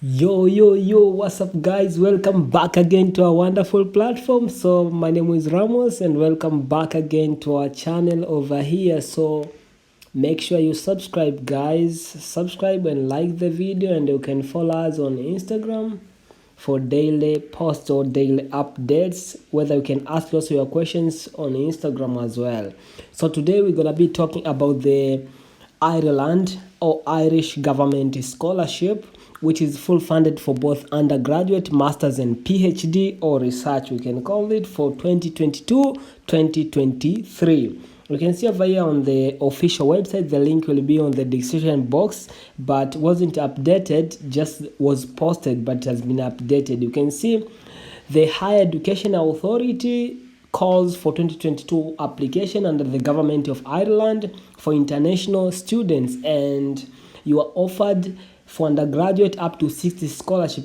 Yo, what's up, guys? Welcome back again to our wonderful platform. So, my name is Ramos, and welcome back again to our channel over here. So, make sure you subscribe, guys. Subscribe and like the video, and you can follow us on Instagram for daily posts or daily updates, whether you can ask us your questions on Instagram as well. So, today we're gonna be talking about the Ireland or Irish Government Scholarship, which is full funded for both undergraduate, masters, and PhD or research, we can call it, for 2022-2023. You can see over here on the official website, the link will be on the description box, but wasn't updated, just was posted, but has been updated. You can see the Higher Education Authority calls for 2022 application under the Government of Ireland for international students, and you are offered for undergraduate up to 60 scholarship.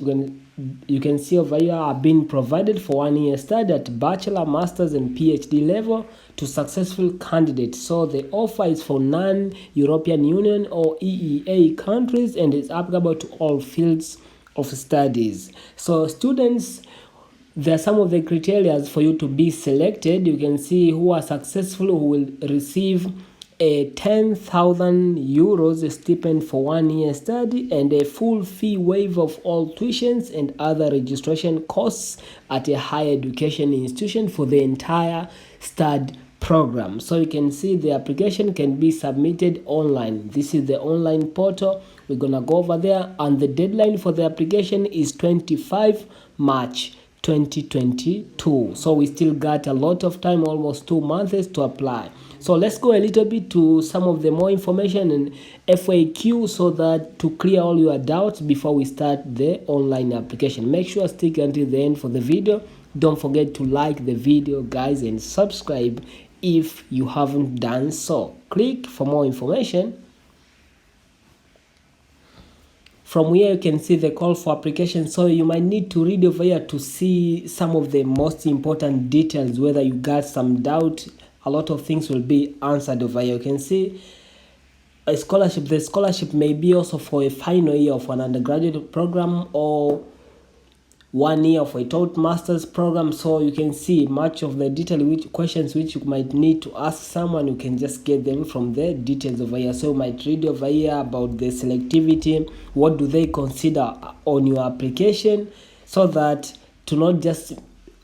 You can see over here are being provided for 1 year study at bachelor, masters, and PhD level to successful candidates. So the offer is for non-European Union or EEA countries, and is applicable to all fields of studies. So students, there are some of the criteria for you to be selected. You can see who are successful, who will receive a 10,000 euros stipend for 1 year study and a full fee waiver of all tuitions and other registration costs at a higher education institution for the entire stud program. So you can see the application can be submitted online. This is the online portal. We're gonna go over there, and the deadline for the application is 25 March 2022. So we still got a lot of time, almost 2 months to apply. So let's go a little bit to some of the more information and FAQ, so that to clear all your doubts before we start the online application. Make sure stick until the end for the video. Don't forget to like the video, guys, and subscribe if you haven't done so. Click for more information. From here you can see the call for application, so you might need to read over here to see some of the most important details, whether you got some doubt. A lot of things will be answered over here. You can see a scholarship. The scholarship may be also for a final year of an undergraduate program or 1 year for a total master's program. So you can see much of the detailed questions which you might need to ask someone. You can just get them from the details over here. So you might read over here about the selectivity, what do they consider on your application, so that to not just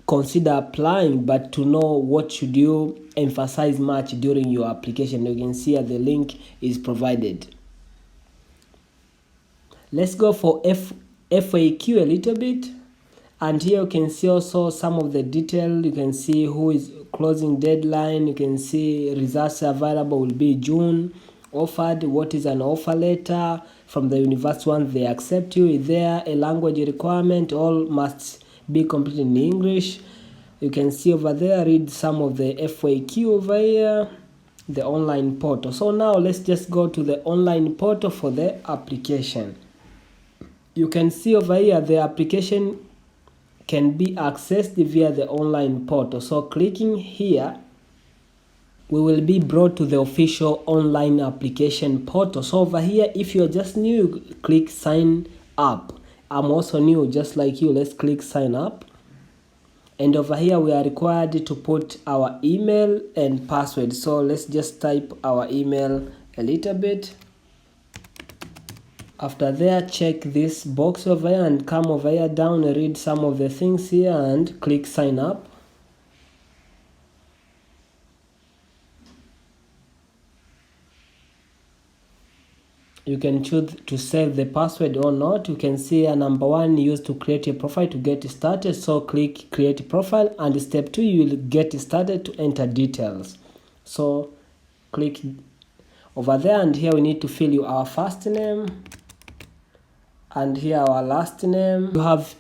consider applying, but to know what should you emphasize much during your application. You can see the link is provided. Let's go for FAQ a little bit. And here you can see also some of the detail. You can see who is closing deadline. You can see results available will be June. Offered, what is an offer letter from the university once they accept you. Is there a language requirement? All must be completed in English. You can see over there, read some of the FAQ over here, the online portal. So now let's just go to the online portal for the application. You can see over here the application can be accessed via the online portal. So clicking here, we will be brought to the official online application portal. So over here, if you're just new, click sign up. I'm also new, just like you. Let's click sign up. And over here, we are required to put our email and password. So let's just type our email a little bit. After that, check this box over here and come over here down and read some of the things here and click sign up. You can choose to save the password or not. You can see number 1, use to create a profile to get started. So click create profile, and step 2, you will get started to enter details. So click over there, and here we need to fill our first name, and here our last name. You have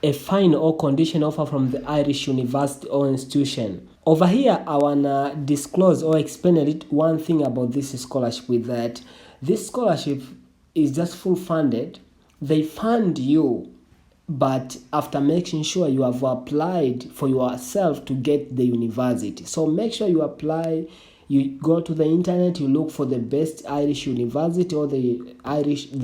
a fine or condition offer from the Irish university or institution. Over here, I wanna disclose or explain a little one thing about this scholarship, with that this scholarship is just full funded. They fund you, but after making sure you have applied for yourself to get the university. So make sure you apply You go to the internet, you look for the best Irish university or the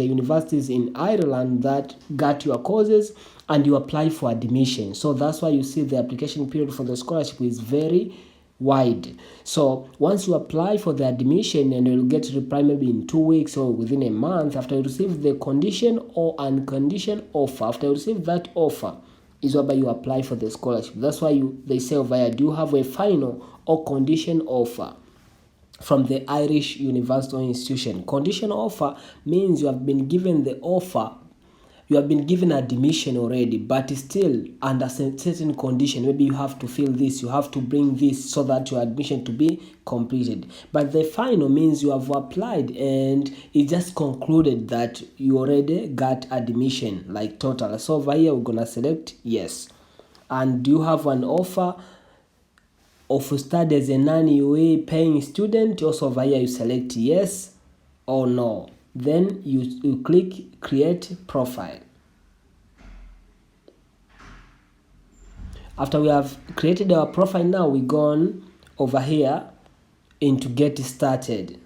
universities in Ireland that got your courses, and you apply for admission. So that's why you see the application period for the scholarship is very wide. So once you apply for the admission, and you'll get reply maybe in 2 weeks or within a month after you receive the condition or unconditional offer. After you receive that offer is whereby you apply for the scholarship. That's why they say over here, do you have a final or condition offer from the Irish university or institution? Conditional offer means you have been given the offer, you have been given admission already, but still under certain condition. Maybe you have to fill this, you have to bring this so that your admission to be completed. But the final means you have applied and it just concluded that you already got admission, like total. So over here we're gonna select yes. And do you have an offer of study as a non-UA paying student? Also over here you select yes or no. Then you click create profile. After we have created our profile, now we go on over here into get started.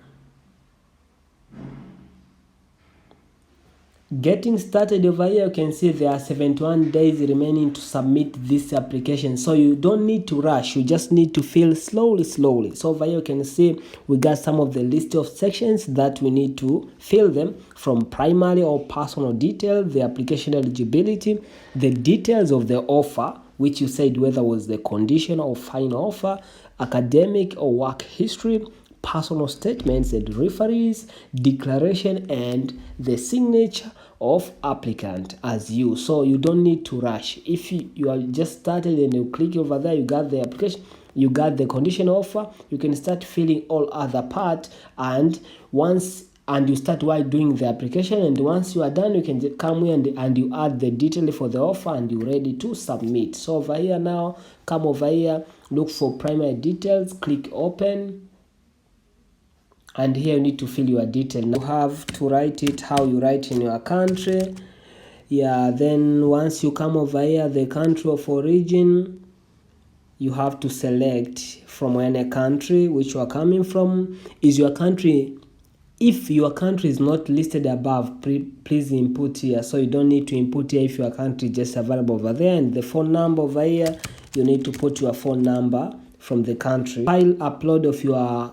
Getting started over here, you can see there are 71 days remaining to submit this application. So you don't need to rush, you just need to fill slowly. So over here you can see we got some of the list of sections that we need to fill them, from primary or personal detail, the application eligibility, the details of the offer, which you said whether was the condition or final offer, academic or work history, personal statements and referees, declaration, and the signature of applicant as you. So you don't need to rush. If you are just started and you click over there, you got the application, you got the condition offer, you can start filling all other part, and you start while doing the application, and once you are done, you can just come here and you add the detail for the offer, and you're ready to submit. So over here now, come over here, look for primary details, click open, and here you need to fill your detail. Now you have to write it how you write in your country. Yeah, then once you come over here, the country of origin, you have to select from any country which you are coming from. Is your country, if your country is not listed above, please input here. So you don't need to input here if your country is just available over there. And the phone number over here, you need to put your phone number from the country. File upload of your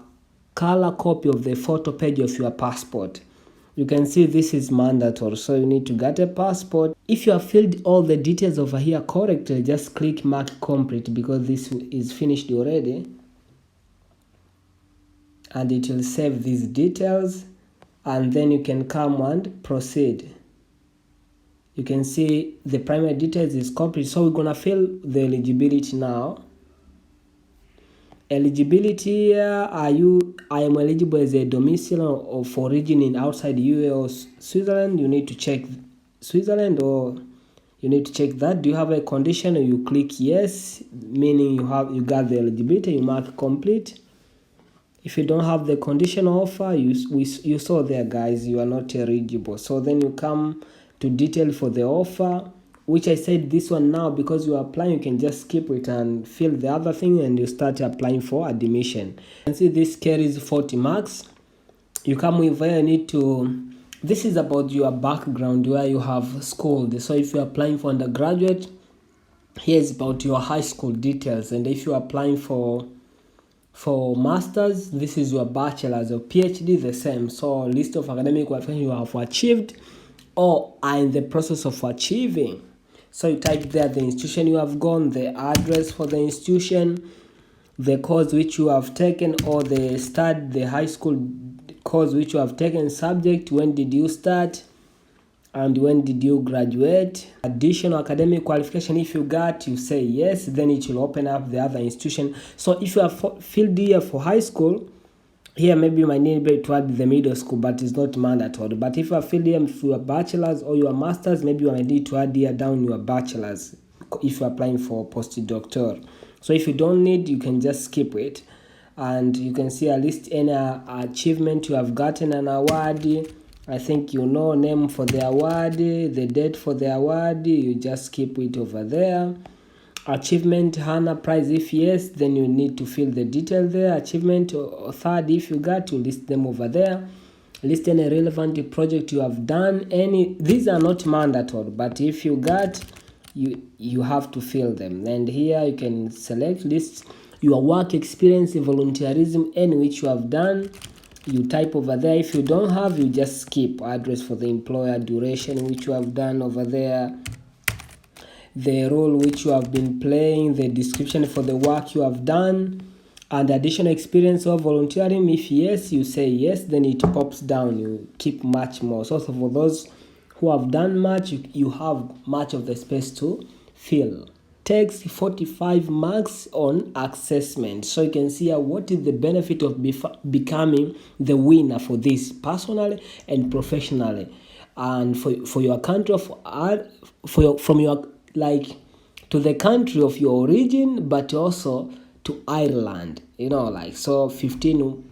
color copy of the photo page of your passport. You can see this is mandatory, so you need to get a passport. If you have filled all the details over here correctly, just click mark complete, because this is finished already, and it will save these details, and then you can come and proceed. You can see the primary details is complete, so we're gonna fill the eligibility now. Eligibility, I am eligible as a domicile of origin in outside UA or Switzerland. You need to check Switzerland, or you need to check that. Do you have a condition? You click yes, meaning you got the eligibility, you mark complete. If you don't have the conditional offer, you saw there, guys, you are not eligible. So then you come to detail for the offer, which I said this one now, because you are applying, you can just skip it and fill the other thing, and you start applying for admission. You can see this carries 40 marks. You come over here, you need to, this is about your background, where you have schooled. So if you're applying for undergraduate, here's about your high school details. And if you're applying for masters, this is your bachelor's or PhD, the same. So list of academic qualifications you have achieved or are in the process of achieving. So you type there the institution you have gone, the address for the institution, the course which you have taken, or the high school course which you have taken, subject, when did you start, and when did you graduate. Additional academic qualification, if you got, you say yes, then it will open up the other institution. So if you have filled here for high school, here maybe you might need to add the middle school, but it's not mandatory. But if you have filled here for your bachelor's or your master's, maybe you might need to add here down your bachelor's if you're applying for postdoctoral. So if you don't need, you can just skip it. And you can see at least any achievement you have gotten, an award. I think you know name for the award, the date for the award, you just keep it over there. Achievement, HANA prize. If yes, then you need to fill the detail there. Achievement or third, if you got, you list them over there. List any relevant project you have done. These are not mandatory, but if you got, you have to fill them. And here you can select list your work experience, volunteerism, any which you have done. You type over there. If you don't have, you just skip. Address for the employer, duration which you have done over there, the role which you have been playing, the description for the work you have done, and additional experience of volunteering. If yes, you say yes, then it pops down. You keep much more. So for those who have done much, you have much of the space to fill. Takes 45 marks on assessment. So you can see here what is the benefit of becoming the winner for this personally and professionally, and for your country from your to the country of your origin, but also to Ireland, so 15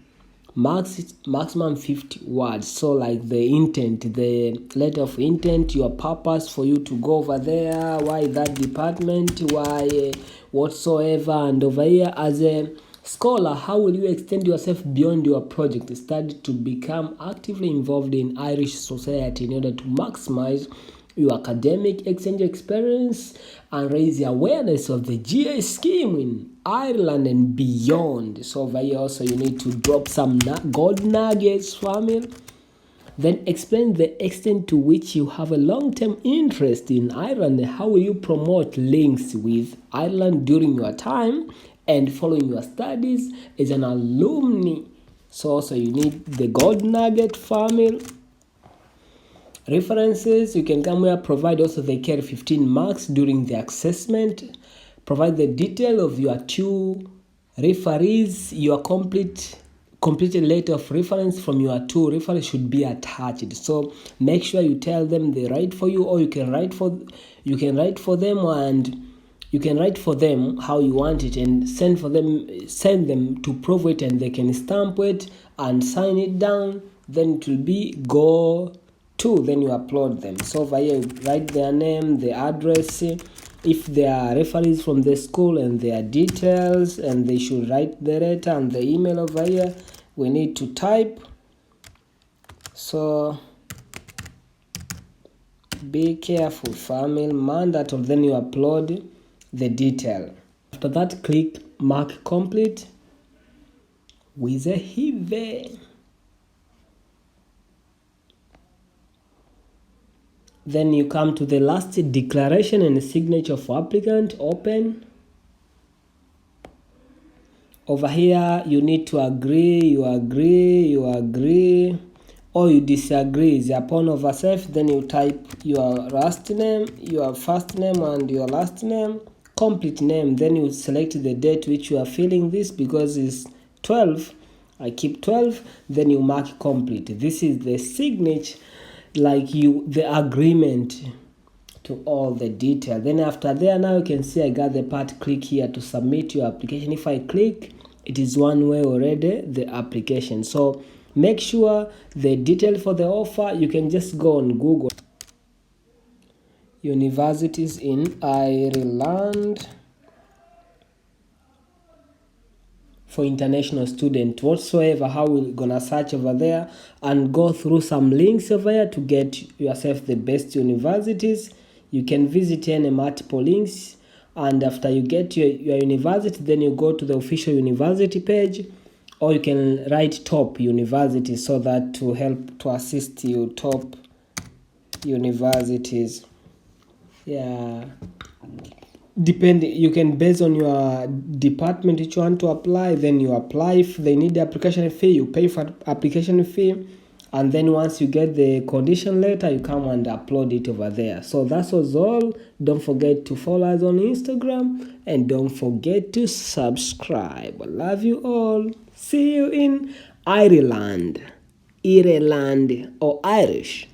marks, maximum 50 words. So the intent, the letter of intent, your purpose for you to go over there, why that department, why whatsoever. And over here, as a scholar, how will you extend yourself beyond your project? Study to become actively involved in Irish society in order to maximize your academic exchange experience and raise the awareness of the GA scheme in Ireland and beyond. So over here also you need to drop some gold nuggets, family. Then explain the extent to which you have a long-term interest in Ireland. How will you promote links with Ireland during your time and following your studies as an alumni? So also you need the gold nugget, family. References, you can come here, provide also they carry 15 marks during the assessment. Provide the detail of your 2 referees. Your completed letter of reference from your 2 referees should be attached. So make sure you tell them they write for you, or you can write for them, and you can write for them how you want it and send them to prove it, and they can stamp it and sign it down. Then it will be go to, then you upload them. So over here you write their name, the address, if they are referees from the school, and their details, and they should write the letter and the email over here. We need to type, so be careful, family, mandatory. Then you upload the detail. After that, click mark complete with a heave. Then you come to the last declaration and signature for applicant. Open. Over here you need to agree, you agree, or you disagree. Is upon over self. Then you type your last name, your first name, and your last name, complete name. Then you select the date which you are filling this, because it's 12. I keep 12. Then you mark complete. This is the signature, the agreement to all the detail. Then after there, now you can see I got the part. Click here to submit your application. If I click, it is one way already, the application. So make sure the detail for the offer, you can just go on Google universities in Ireland for international student whatsoever. How we're gonna search over there and go through some links over here to get yourself the best universities. You can visit any multiple links, and after you get your university, then you go to the official university page, or you can write top university, so that to help to assist you, top universities. Depending, you can, based on your department which you want to apply, then you apply. If they need the application fee, you pay for application fee, and then once you get the condition letter, you come and upload it over there. So that was all. Don't forget to follow us on Instagram, and don't forget to subscribe. I love you all. See you in Ireland or Irish.